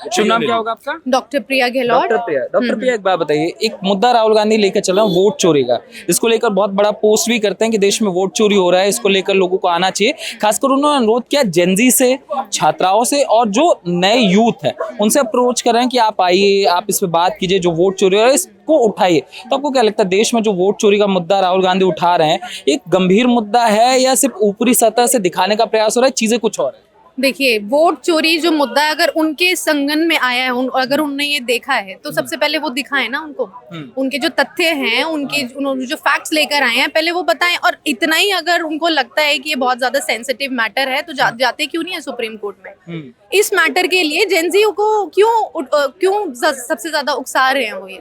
शुभ नाम क्या होगा आपका? डॉक्टर प्रिया गहलोत। डॉक्टर प्रिया, एक बात बताइए, एक मुद्दा राहुल गांधी लेकर चल रहे हैं वोट चोरी का, इसको लेकर बहुत बड़ा पोस्ट भी करते हैं कि देश में वोट चोरी हो रहा है, इसको लेकर लोगों को आना चाहिए। खासकर उन्होंने अनुरोध किया जेनजी से, छात्राओं से और जो नए यूथ है उनसे अप्रोच कर रहे हैं कि आप आइए, आप इस पे बात कीजिए, जो वोट चोरी हो रहा है इसको उठाइए। तो आपको क्या लगता है, देश में जो वोट चोरी का मुद्दा राहुल गांधी उठा रहे हैं, एक गंभीर मुद्दा है या सिर्फ ऊपरी सतह से दिखाने का प्रयास हो रहा है, चीजें कुछ और है? देखिए, वोट चोरी जो मुद्दा है, अगर उनके संगन में आया है, अगर उन्होंने ये देखा है तो सबसे पहले वो दिखाएं ना उनको, उनके जो तथ्य हैं, उन्होंने जो फैक्ट्स लेकर आए हैं पहले वो बताएं। और इतना ही अगर उनको लगता है कि ये बहुत ज्यादा सेंसिटिव मैटर है तो जाते क्यों नहीं है सुप्रीम कोर्ट में? इस मैटर के लिए जेनजीओ को क्यों सबसे ज्यादा उकसा रहे हैं वो, ये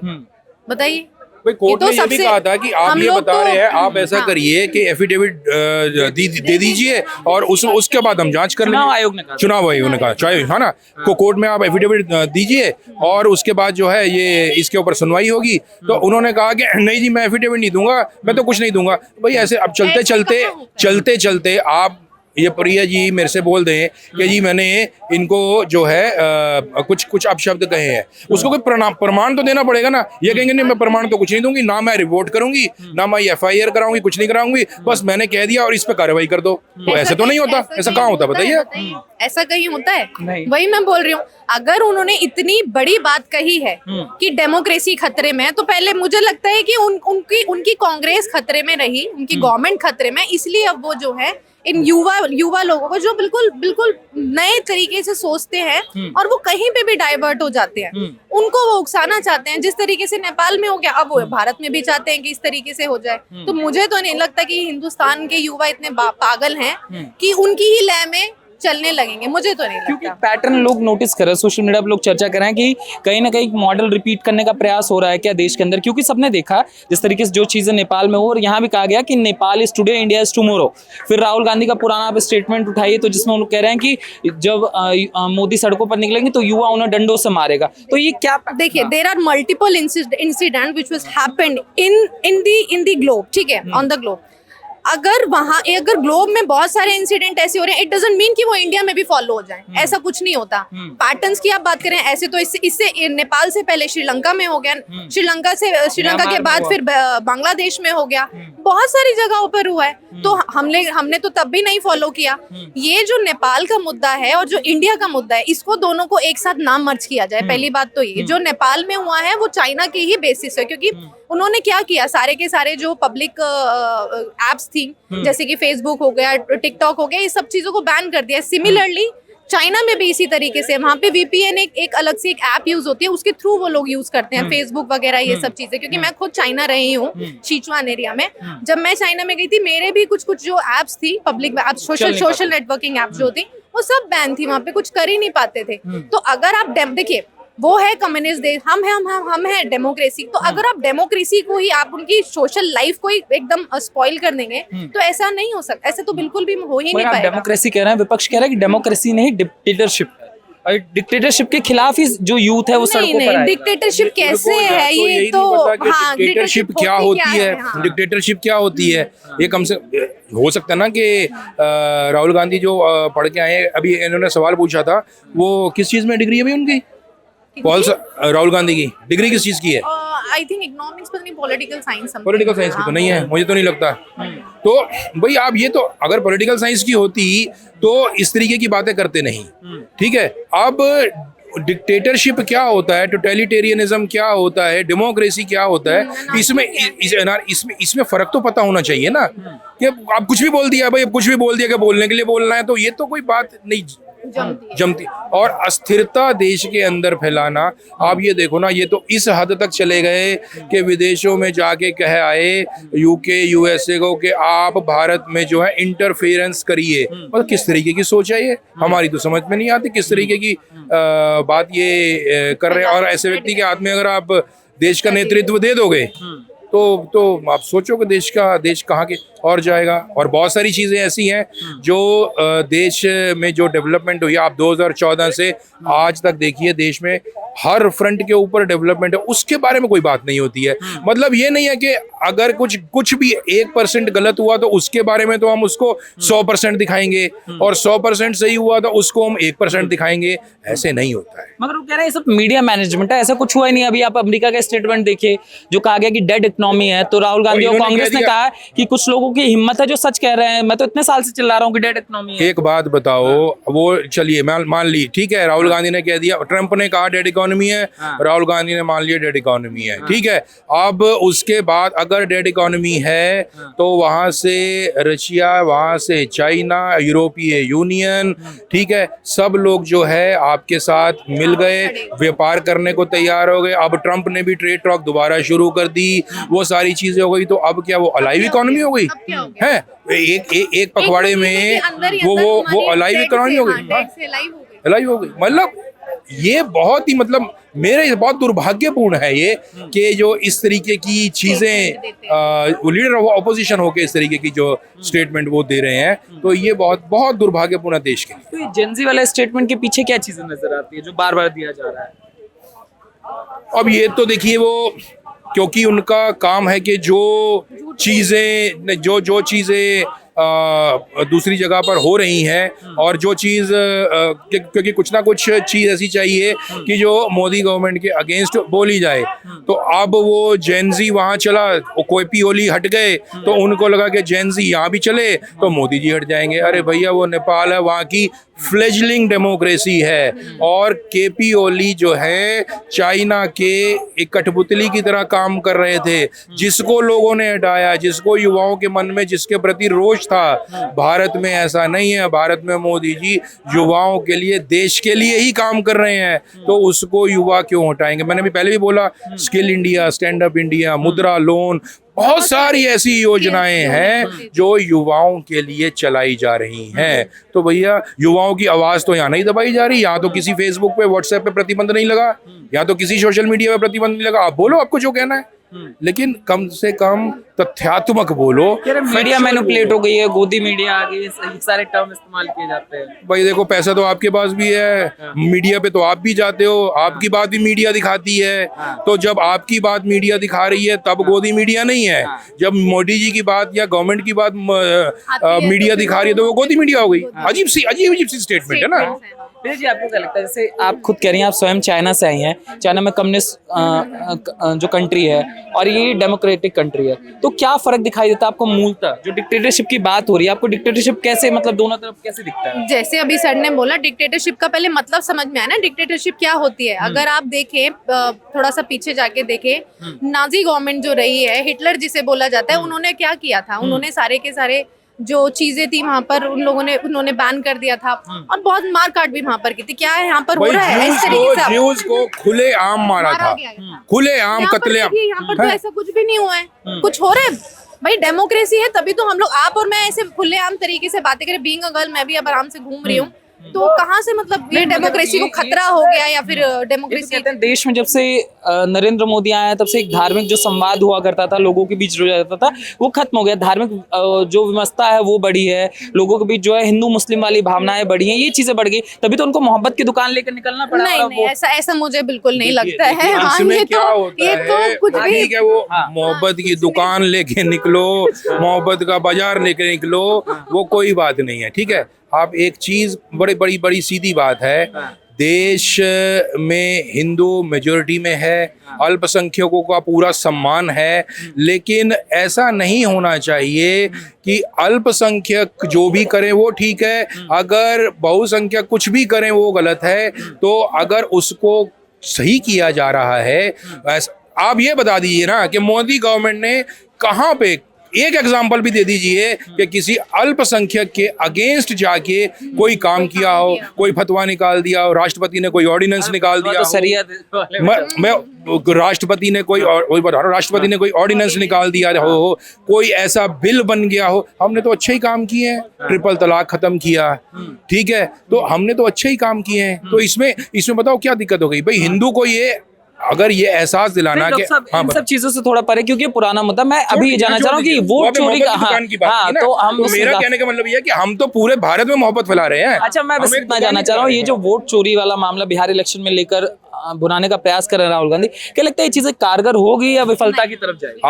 बताइए। कोर्ट ने ये भी कहा था कि आप ये बता रहे हैं, आप ऐसा हाँ। करिए कि एफिडेविट दे दीजिए और उसके बाद हम जांच कर लेंगे। चुनाव आयोग ने कहा, चाहे है ना, को कोर्ट में आप एफिडेविट दीजिए और उसके बाद जो है ये इसके ऊपर सुनवाई होगी। तो उन्होंने कहा कि नहीं जी, मैं एफिडेविट नहीं दूंगा, मैं तो कुछ नहीं दूंगा। भाई ऐसे अब चलते चलते आप ये प्रिया जी मेरे से बोल दें कि जी मैंने इनको जो है कुछ अपशब्द कहे हैं, उसको कोई प्रमाण तो देना पड़ेगा ना। ये कहेंगे नहीं, मैं प्रमाण तो कुछ नहीं दूंगी, ना मैं रिपोर्ट करूंगी, ना मैं एफआईआर कराऊंगी, कुछ नहीं कराऊंगी, बस मैंने कह दिया और इस पे कार्रवाई कर दो। तो ऐसे तो नहीं होता, ऐसा कहाँ होता बताइए? ऐसा कहीं होता है? नहीं। वही मैं बोल रही हूँ, अगर उन्होंने इतनी बड़ी बात कही है कि डेमोक्रेसी खतरे में है, तो पहले मुझे लगता है कि उनकी कांग्रेस खतरे में रही, उनकी गवर्नमेंट खतरे में, इसलिए अब वो जो है इन युवा लोगों को जो बिल्कुल नए तरीके से सोचते हैं और वो कहीं पे भी डाइवर्ट हो जाते हैं, उनको वो उकसाना चाहते हैं। जिस तरीके से नेपाल में हो गया, अब वो भारत में भी चाहते हैं कि इस तरीके से हो जाए। तो मुझे तो नहीं लगता कि हिंदुस्तान के युवा इतने पागल हैं कि उनकी ही लय में चलने लगेंगे, मुझे तो नहीं क्योंकि लगता। पैटर्न लोग नोटिस कर रहे हैं, सोशल मीडिया पे लोग चर्चा कर रहे हैं कि कहीं ना कहीं मॉडल रिपीट करने का प्रयास हो रहा है क्या देश के अंदर, क्योंकि सबने देखा जिस तरीके से जो चीजें नेपाल में हो, और यहाँ भी कहा गया कि Nepal is today, India is tomorrow. फिर राहुल गांधी का पुराना आप स्टेटमेंट उठाइए तो जिसमें उन्होंने कह रहे हैं कि जब मोदी सड़कों पर निकलेंगे तो युवा उन्हें डंडों से मारेगा। तो ये क्या? देखिए, there are multiple incident which was happened in the globe, ठीक है, ऑन द ग्लोब। अगर ग्लोब में बहुत सारे इंसिडेंट ऐसे हो रहे हैं, इट डजंट मीन कि वो इंडिया में भी फॉलो हो जाएं। ऐसा कुछ नहीं होता। पैटर्न्स की आप बात करें, ऐसे तो इससे नेपाल से पहले श्रीलंका में हो गया, श्रीलंका के बाद फिर बांग्लादेश में हो गया, बहुत सारी जगहों पर हुआ है। तो हमने तो तब भी नहीं फॉलो किया। ये जो नेपाल का मुद्दा है और जो इंडिया का मुद्दा है, इसको दोनों को एक साथ ना मर्ज किया जाए। पहली बात तो ये, जो नेपाल में हुआ है वो चाइना की ही बेसिस है, क्योंकि उन्होंने क्या किया, सारे के सारे जो पब्लिक एप्स थी, जैसे कि फेसबुक हो गया, टिकटॉक हो गया, ये सब चीजों को बैन कर दिया। सिमिलरली चाइना में भी इसी तरीके से, वहाँ पे वीपीएन एक अलग से एक ऐप यूज होती है, उसके थ्रू वो लोग यूज करते हैं फेसबुक वगैरह ये सब चीजें। क्योंकि मैं खुद चाइना रही हूँ, सिचुआन एरिया में। जब मैं चाइना में गई थी, मेरे भी कुछ जो एप्स थी, public apps, social networking apps जो थी, वो सब बैन थी, वहाँ पे कुछ कर ही नहीं पाते थे। तो अगर आप देखिए, वो है कम्युनिस्ट देश, हम है डेमोक्रेसी। तो अगर आप डेमोक्रेसी को ही, आप उनकी सोशल लाइफ को ही एकदम स्पॉइल कर देंगे, तो ऐसा नहीं हो सकता। ऐसे तो बिल्कुल भी हो ही नहीं पाएगा। डेमोक्रेसी कह रहे हैं, विपक्ष कह रहा है कि डेमोक्रेसी नहीं डिक्टेटरशिप है, और डिक्टेटरशिप के खिलाफ ही जो यूथ है वो सड़कों पर आएगा। डिक्टेटरशिप कैसे है ये तो, हाँ, डिक्टेटरशिप क्या होती है, डिक्टेटरशिप क्या होती है, ये कम से हो सकता है ना कि राहुल गांधी जो पढ़ के आए, अभी इन्होंने सवाल पूछा था, वो किस चीज में डिग्री है भाई उनकी? राहुल गांधी की डिग्री किस चीज की है? आई थिंक इकोनॉमिक्स, पता नहीं, पॉलिटिकल साइंस की तो नहीं है, मुझे तो नहीं लगता। तो भाई आप ये तो, अगर पॉलिटिकल साइंस की होती तो इस तरीके की बातें करते नहीं, ठीक है। अब डिक्टेटरशिप क्या होता है, टोटलिटेरियनिज्म क्या होता है, डेमोक्रेसी क्या होता है, इसमें फर्क तो पता होना चाहिए ना। कि आप कुछ भी बोल दिया भाई, कुछ भी बोल दिया कि बोलने के लिए बोलना है, तो ये तो कोई बात नहीं जमती। और अस्थिरता देश के अंदर फैलाना, आप ये देखो ना, ये तो इस हद तक चले गए कि विदेशों में जाके कह आए यूके यूएसए को कि आप भारत में जो है इंटरफेरेंस करिए। मतलब किस तरीके की सोच है ये, हमारी तो समझ में नहीं आती किस तरीके की बात ये कर रहे हैं। और ऐसे व्यक्ति के हाथ में अगर आप देश का नेतृत्व दे दोगे तो आप सोचो कि देश कहाँ के और जाएगा। और बहुत सारी चीज़ें ऐसी हैं जो देश में जो डेवलपमेंट हुई है, आप 2014 से आज तक देखिए देश में हर फ्रंट के ऊपर डेवलपमेंट है, उसके बारे में कोई बात नहीं होती है। मतलब ये नहीं है कि अगर कुछ भी 1% गलत हुआ तो उसके बारे में तो हम उसको 100% दिखाएंगे, और 100% सही हुआ तो उसको हम 1% दिखाएंगे। ऐसे नहीं होता है। मगर वो कह रहे हैं ये सब मीडिया मैनेजमेंट है, ऐसा कुछ हुआ ही नहीं। अभी आप अमेरिका का स्टेटमेंट देखिए जो कहा गया कि डेड इकोनॉमी है, तो राहुल गांधी और इन्होंने कांग्रेस कह ने दिया- कहा कि कुछ लोगों की हिम्मत है जो सच कह रहे हैं। मैं तो इतने साल से चिल्ला रहा हूँ कि डेड इकोनॉमी है। एक बात बताओ, वो चलिए मान ली, ठीक है, राहुल गांधी ने कह दिया, ट्रंप ने कहा डेड इकोनॉमी है, राहुल गांधी ने मान लिया डेड इकोनॉमी है, ठीक है। अब उसके बाद अगर डेड इकोनॉमी है तो वहां से रशिया, वहां से चाइना, यूरोपीय यूनियन, ठीक है, सब लोग जो है आपके साथ मिल गए, व्यापार करने को तैयार हो गए। अब ट्रंप ने भी ट्रेड टॉक दोबारा शुरू कर दी, वो सारी चीजें हो गई। तो अब क्या वो अलाइव इकोनॉमी हो गई है? एक पखवाड़े में वो अलाइव इकोनॉमी हो गई, अलाइव हो गई। मतलब ये बहुत ही, मतलब मेरे बहुत दुर्भाग्यपूर्ण है ये कि जो इस तरीके की चीजें वो लीडर ऑफ ऑपोजिशन होके इस तरीके की जो स्टेटमेंट वो दे रहे हैं, तो ये बहुत बहुत दुर्भाग्यपूर्ण है देश के लिए। तो ये जेनजी वाले स्टेटमेंट के पीछे क्या चीजें नजर आती है जो बार बार दिया जा रहा है? अब ये तो देखिए, वो क्योंकि उनका काम है कि जो चीजें दूसरी जगह पर हो रही हैं, और जो चीज़ क्योंकि कुछ ना कुछ चीज़ ऐसी चाहिए कि जो मोदी गवर्नमेंट के अगेंस्ट बोली जाए। तो अब वो जेनजी वहाँ चला, कोई ओली हट गए तो उनको लगा कि जेनजी यहाँ भी चले तो मोदी जी हट जाएंगे। अरे भैया, वो नेपाल है, वहाँ की फ्लेजलिंग डेमोक्रेसी है, और केपी ओली जो है चाइना के एक कठपुतली की तरह काम कर रहे थे, जिसको लोगों ने हटाया, जिसको युवाओं के मन में जिसके प्रति रोष था। भारत में ऐसा नहीं है, भारत में मोदी जी युवाओं के लिए, देश के लिए ही काम कर रहे हैं, तो उसको युवा क्यों हटाएंगे? मैंने भी पहले भी बोला, skill India, stand up India, मुद्रा लोन, बहुत सारी ऐसी योजनाएं हैं जो युवाओं के लिए चलाई जा रही हैं। तो भैया, युवाओं की आवाज तो यहाँ नहीं दबाई जा रही, यहाँ तो किसी फेसबुक पे, व्हाट्सएप पे प्रतिबंध नहीं लगा, या तो किसी सोशल मीडिया पे प्रतिबंध नहीं लगा। आप बोलो, आपको जो कहना है, लेकिन कम से कम तथ्यात्मक बोलो। मीडिया मैनिपुलेट हो गई है, गोदी मीडिया आ गई है, ये सारे टर्म इस्तेमाल किए जाते हैं। भाई देखो, पैसा तो आपके पास भी है, मीडिया पे तो आप भी जाते हो, आपकी बात भी मीडिया दिखाती है। तो जब आपकी बात मीडिया दिखा रही है तब गोदी मीडिया नहीं है। जब मोदी जी की बात या गवर्नमेंट की बात मीडिया दिखा रही है तो वो गोदी मीडिया हो गई। अजीब सी स्टेटमेंट है ना। विजय जी, आपको क्या लगता है, जैसे आप खुद कह रही हैं आप स्वयं चाइना से आई हैं, चाइना में कम्युनिस्ट जो कंट्री है और ये डेमोक्रेटिक कंट्री है, तो क्या फर्क दिखाई देता है आपको मूलतः? जो डिक्टेटरशिप की बात हो रही है, आपको डिक्टेटरशिप कैसे, मतलब दोनों तरफ कैसे दिखता है? जैसे अभी सर ने बोला, डिक्टेटरशिप का पहले मतलब समझ में आया ना, डिक्टेटरशिप क्या होती है। अगर आप देखें, थोड़ा सा पीछे जाके देखें, नाजी गवर्नमेंट जो रही है, हिटलर जिसे बोला जाता है, उन्होंने क्या किया था? उन्होंने सारे के सारे जो चीजें थी वहां पर उन्होंने बैन कर दिया था, और बहुत मार काट भी वहां पर की थी। क्या है यहाँ पर हो रहा है? इस तरीके से ज्यूज को खुले आम मारा था, खुले आम कत्लेआम। यहाँ पर तो ऐसा कुछ भी नहीं हुआ है, कुछ हो रहा है। भाई डेमोक्रेसी है, तभी तो हम लोग, आप और मैं ऐसे खुलेआम तरीके से बातें करें। बीइंग अ गर्ल, मैं भी अब आराम से घूम रही हूँ, तो कहाँ से मतलब ये डेमोक्रेसी को खतरा हो गया, या फिर डेमोक्रेसी? कहते हैं देश में जब से नरेंद्र मोदी आया है तब से एक धार्मिक जो संवाद हुआ करता था, लोगों के बीच रुझा जाता था, वो खत्म हो गया। धार्मिक जो विमस्ता है वो बढ़ी है, लोगों के बीच जो है हिंदू मुस्लिम वाली भावनाएं बढ़ी हैं, ये चीजें बढ़ गई, तभी तो उनको मोहब्बत की दुकान लेकर निकलना पड़ा। नहीं, ऐसा मुझे बिल्कुल नहीं लगता है। हाँ, इसमें ये क्या होता ये तो है, कुछ भी, ठीक है, वो मोहब्बत की दुकान लेके निकलो, मोहब्बत का बाजार लेके निकलो, वो कोई बात नहीं है, ठीक है। आप एक चीज, बड़ी सीधी बात है, देश में हिंदू मेजॉरिटी में है, अल्पसंख्यकों का पूरा सम्मान है, लेकिन ऐसा नहीं होना चाहिए कि अल्पसंख्यक जो भी करें वो ठीक है, अगर बहुसंख्यक कुछ भी करें वो गलत है। तो अगर उसको सही किया जा रहा है, आप ये बता दीजिए ना कि मोदी गवर्नमेंट ने कहाँ पे, एक एग्जाम्पल भी दे दीजिए कि किसी अल्पसंख्यक के अगेंस्ट जाके कोई काम किया हो, कोई फतवा निकाल दिया हो, राष्ट्रपति ने कोई ऑर्डिनेंस निकाल दिया हो, मैं राष्ट्रपति ने कोई राष्ट्रपति ने कोई ऑर्डिनेंस निकाल दिया हो, कोई ऐसा बिल बन गया हो। हमने तो अच्छे ही काम किए हैं, ट्रिपल तलाक खत्म किया, ठीक है, तो हमने तो अच्छे ही काम किए हैं। तो इसमें बताओ क्या दिक्कत हो गई? भाई हिंदू को ये, अगर ये एहसास दिलाना कि इन सब चीजों से थोड़ा परे, क्योंकि पुराना मुद्दा, मैं अभी ये जानना चाह रहा हूँ कि वोट चोरी का, हाँ, तो हम, मेरा कहने का मतलब ये है कि हम तो पूरे भारत में मोहब्बत फैला रहे हैं। अच्छा, मैं बस इतना जानना चाह रहा हूँ, ये जो वोट चोरी वाला मामला बिहार इलेक्शन में लेकर बुनाने का प्रयास कर रहे हैं राहुल गांधी, क्या लगता है ये चीजें कारगर होगी या विफलता की तरफ जाएगी?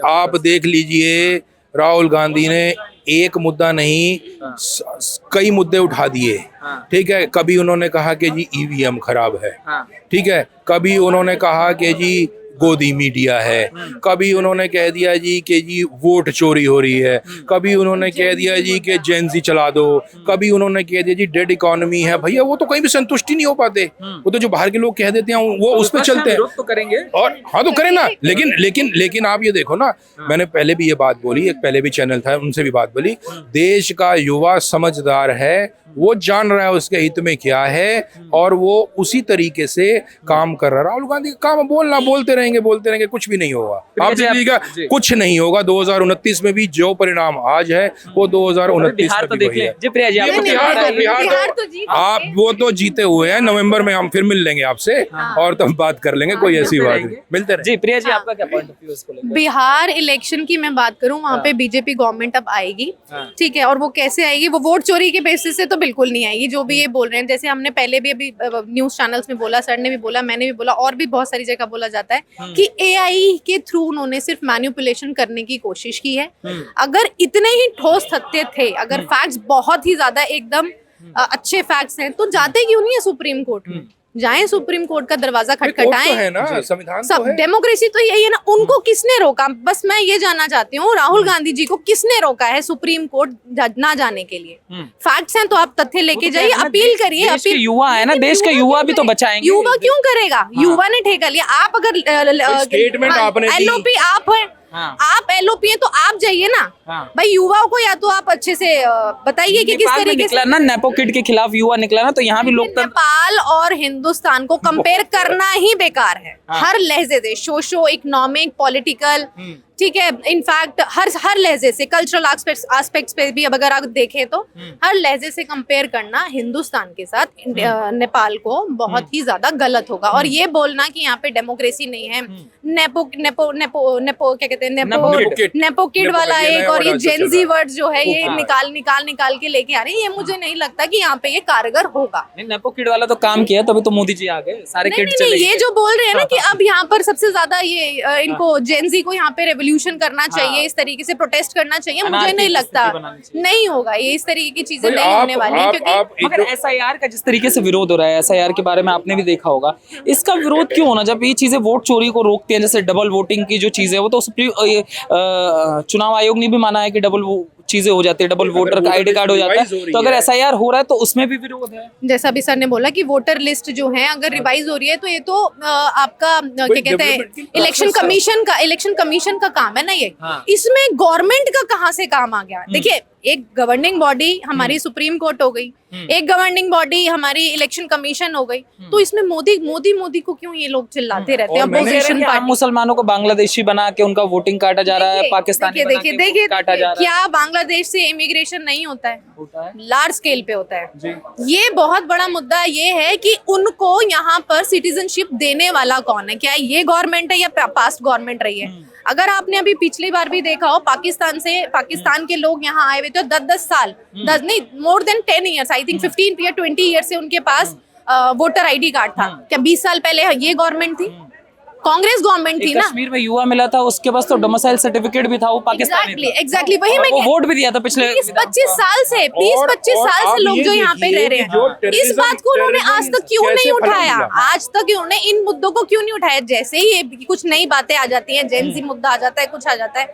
आप देख लीजिए राहुल गांधी ने एक मुद्दा नहीं कई मुद्दे उठा दिए। ठीक है, कभी उन्होंने कहा कि जी ईवीएम खराब है, ठीक है, कभी उन्होंने कहा कि जी गोदी मीडिया है, कभी उन्होंने कह दिया जी कि जी वोट चोरी हो रही है, कभी उन्होंने कह दिया जी कि जेंजी चला दो, कभी उन्होंने कह दिया जी डेड इकोनॉमी है। भैया वो तो कहीं भी संतुष्टि नहीं हो पाते, वो तो जो बाहर के लोग कह देते हैं वो उस पर चलते हैं। तो करेंगे और हाँ तो करें ना, लेकिन आप ये देखो ना, मैंने पहले भी ये बात बोली, एक पहले भी चैनल था उनसे भी बात बोली, देश का युवा समझदार है, वो जान रहा है उसके हित में क्या है और वो उसी तरीके से काम कर रहा है। राहुल गांधी का काम बोलते रहेंगे, कुछ भी नहीं होगा। आप देखिएगा कुछ नहीं होगा। 2029 में भी जो परिणाम आज है वो 2029 में भी वही है। आप वो तो जीते हुए हैं, नवंबर में हम फिर मिल लेंगे आपसे और तब बात कर लेंगे, कोई ऐसी बात नहीं, मिलते रहे। जी प्रिया जी, आपका क्या पॉइंट ऑफ व्यू इसको लेकर? बिहार इलेक्शन की मैं बात करूं, वहां पे बीजेपी गवर्नमेंट अब आएगी, ठीक है, और वो कैसे आएगी? वो वोट चोरी के बेसिस से तो बिल्कुल नहीं आएगी, जो भी ये बोल रहे हैं। जैसे हमने पहले भी अभी न्यूज चैनल्स में बोला, सर ने भी बोला, मैंने भी बोला, और भी बहुत सारी जगह बोला जाता है कि एआई के थ्रू उन्होंने सिर्फ मैनिपुलेशन करने की कोशिश की है। अगर इतने ही ठोस तथ्य थे, अगर फैक्ट्स बहुत ही ज्यादा एकदम अच्छे फैक्ट्स हैं, तो जाते क्यों नहीं है सुप्रीम कोर्ट में? जाएं, सुप्रीम कोर्ट का दरवाजा खटखटाएं। है ना, संविधान सब डेमोक्रेसी तो यही है ना। उनको किसने रोका? बस मैं ये जानना चाहती हूँ, राहुल गांधी जी को किसने रोका है सुप्रीम कोर्ट ना जाने के लिए? फैक्ट्स हैं तो आप तथ्य लेके जाइए, अपील करिए। अपील युवा है ना, देश के युवा भी तो बचाएंगे। युवा क्यों करेगा? युवा ने ठेका लिया। आप अगर स्टेटमेंट आपने एलओपी आप है, आप एलओपी है तो आप जाइए ना भाई। युवाओं को या तो आप अच्छे से बताइए कि किस तरीके से ना नेपो किड के खिलाफ युवा निकला ना, तो यहाँ भी लोकतंत्र। नेपाल और हिंदुस्तान को कंपेयर करना ही बेकार है। हर लहजे से, सोशो इकोनॉमिक पॉलिटिकल, ठीक है, इनफैक्ट हर लहजे से, कल्चरल एस्पेक्ट्स पे भी अब अगर आप देखें तो हर लहजे से कंपेयर करना हिंदुस्तान के साथ नेपाल को बहुत ही ज्यादा गलत होगा। और ये बोलना कि यहाँ पे डेमोक्रेसी नहीं है, नेपो क्या कहते हैं, नेपो किड वाला एक, और ये जेनजी वर्ड जो है ये निकाल के लेके आ रहे हैं, ये मुझे नहीं लगता कि यहाँ पे ये कारगर होगा। नेपो किड वाला तो काम किया, तभी तो मोदी जी आ गए, सारे किड चले गए। ये जो बोल रहे हैं ना कि अब यहाँ पर सबसे ज्यादा ये इनको जेनजी को यहाँ पे रेवोल्यूशन करना चाहिए, इस तरीके से प्रोटेस्ट करना चाहिए, मुझे नहीं लगता नहीं होगा। ये इस तरीके की चीजें नहीं होने वाली, क्योंकि मगर एसआईआर का जिस तरीके से विरोध हो रहा है, एसआईआर के बारे में आपने भी देखा होगा, इसका विरोध क्यों होना? जब ये चीजें वोट चोरी को रोकती हैं, जैसे डबल वोटिंग की जो चीजें, वो तो चुनाव आयोग ने भी माना है कि डबल चीजें हो जाती है, डबल वोटर का आईडी कार्ड हो जाता है, तो अगर एसआईआर हो रहा है तो उसमें भी विरोध है। जैसा भी सर ने बोला कि वोटर लिस्ट जो है अगर रिवाइज हो रही है, तो ये तो आपका क्या कहते हैं, इलेक्शन कमीशन का काम है ना ये। इसमें गवर्नमेंट का कहाँ से काम आ गया? देखिए, एक गवर्निंग बॉडी हमारी सुप्रीम कोर्ट हो गई, एक गवर्निंग बॉडी हमारी इलेक्शन कमीशन हो गई, तो इसमें मोदी को क्यों ये लोग चिल्लाते रहते हैं? अपोजिशन पार्टी मुसलमानों को बांग्लादेशी बना के उनका वोटिंग काटा जा रहा है, पाकिस्तानी देखिए क्या बांग्लादेश से इमिग्रेशन नहीं होता है? लार्ज स्केल पे होता है। ये बहुत बड़ा मुद्दा ये है कि उनको यहाँ पर सिटीजनशिप देने वाला कौन है? क्या ये गवर्नमेंट है या पास्ट गवर्नमेंट रही है? अगर आपने अभी पिछली बार भी देखा हो, पाकिस्तान के लोग यहाँ आए हुए थे 10 साल, 10 नहीं, more than 10 years, I think 15 या 20 ईयर्स से उनके पास वोटर आईडी कार्ड था। क्या 20 साल पहले ये गवर्नमेंट थी? कांग्रेस गवर्नमेंट थी ना। कश्मीर में युवा मिला था, उसके पास तो डोमिसाइल सर्टिफिकेट भी था, वो पाकिस्तानी एग्जैक्टली वही मैं वोट भी दिया था पिछले 20-25 साल से 20-25 साल से लोग जो यहाँ पे रह रहे हैं, इस बात को उन्होंने आज तक क्यों नहीं उठाया? आज तक उन्होंने इन मुद्दों को क्यों नहीं उठाया? जैसे ही ये कुछ नई बातें आ जाती हैं, जेनजी मुद्दा आ जाता है, कुछ आ जाता है,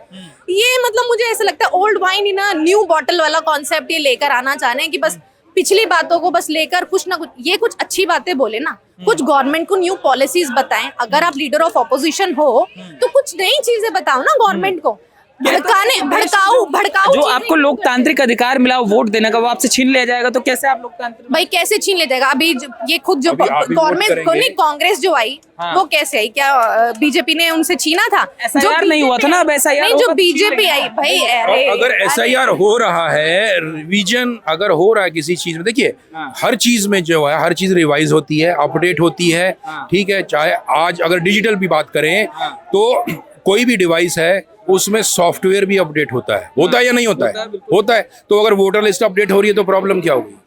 ये मतलब मुझे ऐसा लगता है old wine in a new bottle वाला कॉन्सेप्ट ये लेकर आना चाह रहे हैं कि बस पिछली बातों को बस लेकर कुछ ना कुछ, ये कुछ अच्छी बातें बोले ना, कुछ गवर्नमेंट को न्यू पॉलिसीज बताएं। अगर आप लीडर ऑफ ऑपोजिशन हो तो कुछ नई चीजें बताओ ना गवर्नमेंट को। भड़काऊ जो आपको लोकतांत्रिक अधिकार मिला वोट देने का, वो आपसे छीन लिया जाएगा, तो कैसे आप लोकतांत्रिक? भाई कैसे छीन लिया जाएगा? अभी ये खुद जो गवर्नमेंट को नहीं, कांग्रेस जो आई वो कैसे आई? क्या बीजेपी ने उनसे छीना था? एसआईआर नहीं हुआ था ना, अब एसआईआर जो बीजेपी आई भाई। अगर एसआईआर हो रहा है, रिवीजन अगर हो रहा है किसी चीज में, देखिए हर चीज में जो है, हर चीज रिवाइज होती है, अपडेट होती है, ठीक है। चाहे आज अगर डिजिटल भी बात करें तो कोई भी डिवाइस है उसमें सॉफ्टवेयर भी अपडेट होता है या नहीं होता है? होता है। तो अगर वोटर लिस्ट अपडेट हो रही है तो प्रॉब्लम क्या होगी?